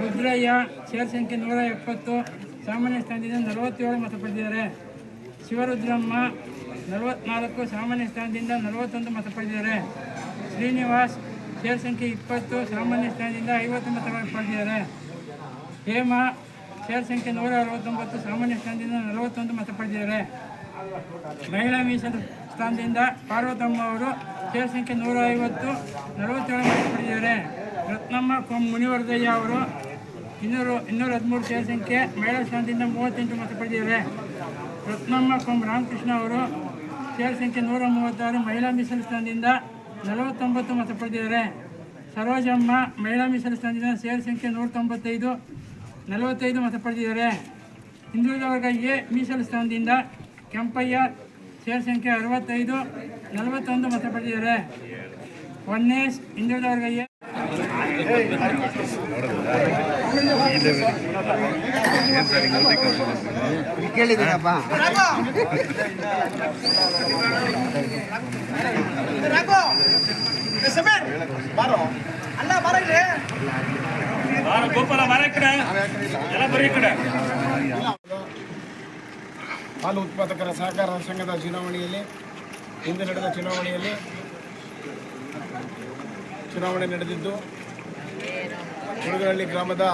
ರುದ್ರಯ್ಯ ಸೇರ್ ಸಂಖ್ಯೆ 170 ಸಾಮಾನ್ಯ ಸ್ಥಾನದಿಂದ 47 ಮತ ಪಡೆದಿದ್ದಾರೆ. ಶಿವರುದ್ರಮ್ಮ 44 ಸಾಮಾನ್ಯ ಸ್ಥಾನದಿಂದ 41 ಮತ ಪಡೆದಿದ್ದಾರೆ. ಶ್ರೀನಿವಾಸ್ ಸೇರ್ ಸಂಖ್ಯೆ 20 ಸಾಮಾನ್ಯ ಸ್ಥಾನದಿಂದ 50 ಮತ ಪಡೆದಿದ್ದಾರೆ. ಹೇಮಾ ಸೇರ್ ಸಂಖ್ಯೆ 169 ಸಾಮಾನ್ಯ ಸ್ಥಾನದಿಂದ 41 ಮತ ಪಡೆದಿದ್ದಾರೆ. ಮಹಿಳಾ ಮೀಸಲು ಸ್ಥಾನದಿಂದ ಪಾರ್ವತಮ್ಮ ಅವರು ಸೇರ್ ಸಂಖ್ಯೆ 150 47 ಮತ ಪಡೆದಿದ್ದಾರೆ. ರತ್ನಮ್ಮ ಮುನಿವರ್ಧಯ್ಯ ಅವರು 213 ಸೇರ್ ಸಂಖ್ಯೆ ಮಹಿಳಾ ಸ್ಥಾನದಿಂದ 38 ಮತ ಪಡೆದಿದ್ದಾರೆ. ರತ್ನಮ್ಮ ರಾಮಕೃಷ್ಣ ಅವರು ಸೇರ್ ಸಂಖ್ಯೆ 136 ಮಹಿಳಾ ಮೀಸಲು ಸ್ಥಾನದಿಂದ 49 ಮತ ಪಡೆದಿದ್ದಾರೆ. ಸರೋಜಮ್ಮ ಮಹಿಳಾ ಮೀಸಲು ಸ್ಥಾನದಿಂದ ಸೇರ್ ಸಂಖ್ಯೆ 195 45 ಮತ ಪಡೆದಿದ್ದಾರೆ. ಹಿಂದುಳಿದ ವರ್ಗ ಎ ಮೀಸಲು ಸ್ಥಾನದಿಂದ ಕೆಂಪಯ್ಯ ಸೇರ್ ಸಂಖ್ಯೆ 65 41 ಮತ ಪಡೆದಿದ್ದಾರೆ. ಒನ್ನೇಶ್ ಹಿಂದುಳಿದ ವರ್ಗ ಎ ಕೇಳಿದ್ದೀನಪ್ಪ. ಹಾಲು ಉತ್ಪಾದಕರ ಸಹಕಾರ ಸಂಘದ ಚುನಾವಣೆಯಲ್ಲಿ ಇಂದು ನಡೆದ ಚುನಾವಣೆ ನಡೆದಿದ್ದು ಹುಡುಗನಹಳ್ಳಿ ಗ್ರಾಮದ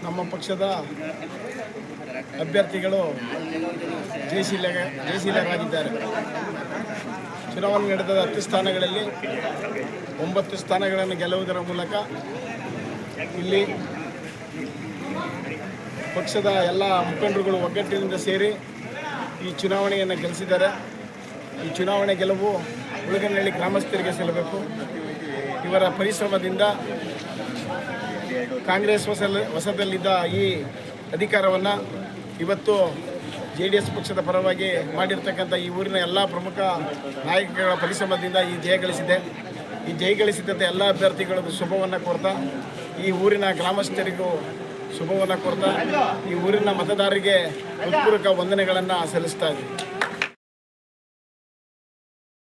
ನಮ್ಮ ಪಕ್ಷದ ಅಭ್ಯರ್ಥಿಗಳು ಜಯಶೀಲರಾಗಿದ್ದಾರೆ. ಚುನಾವಣೆ ನಡೆದ 10 ಸ್ಥಾನಗಳಲ್ಲಿ 9 ಸ್ಥಾನಗಳನ್ನು ಗೆಲ್ಲುವುದರ ಮೂಲಕ ಇಲ್ಲಿ ಪಕ್ಷದ ಎಲ್ಲ ಮುಖಂಡರುಗಳು ಒಗ್ಗಟ್ಟಿನಿಂದ ಸೇರಿ ಈ ಚುನಾವಣೆಯನ್ನು ಗೆಲ್ಲಿಸಿದ್ದಾರೆ. ಈ ಚುನಾವಣೆ ಗೆಲುವು ಹುಡುಗನಹಳ್ಳಿ ಗ್ರಾಮಸ್ಥರಿಗೆ ಸಲ್ಲಬೇಕು. ಇವರ ಪರಿಶ್ರಮದಿಂದ ಕಾಂಗ್ರೆಸ್ ವಶದಲ್ಲಿದ್ದ ಈ ಅಧಿಕಾರವನ್ನು ಇವತ್ತು JDS ಪಕ್ಷದ ಪರವಾಗಿ ಮಾಡಿರ್ತಕ್ಕಂಥ ಈ ಊರಿನ ಎಲ್ಲ ಪ್ರಮುಖ ನಾಯಕಗಳ ಪರಿಶ್ರಮದಿಂದ ಈ ಜಯ ಗಳಿಸಿದೆ. ಈ ಜಯ ಗಳಿಸಿದಂಥ ಎಲ್ಲ ಅಭ್ಯರ್ಥಿಗಳಿಗೂ ಶುಭವನ್ನು ಕೋರ್ತಾ, ಈ ಊರಿನ ಗ್ರಾಮಸ್ಥರಿಗೂ ಶುಭವನ್ನು ಕೋರ್ತಾ, ಈ ಊರಿನ ಮತದಾರರಿಗೆ ಹೃತ್ಪೂರ್ವಕ ವಂದನೆಗಳನ್ನು ಸಲ್ಲಿಸ್ತಾ ಇದ್ದೀವಿ.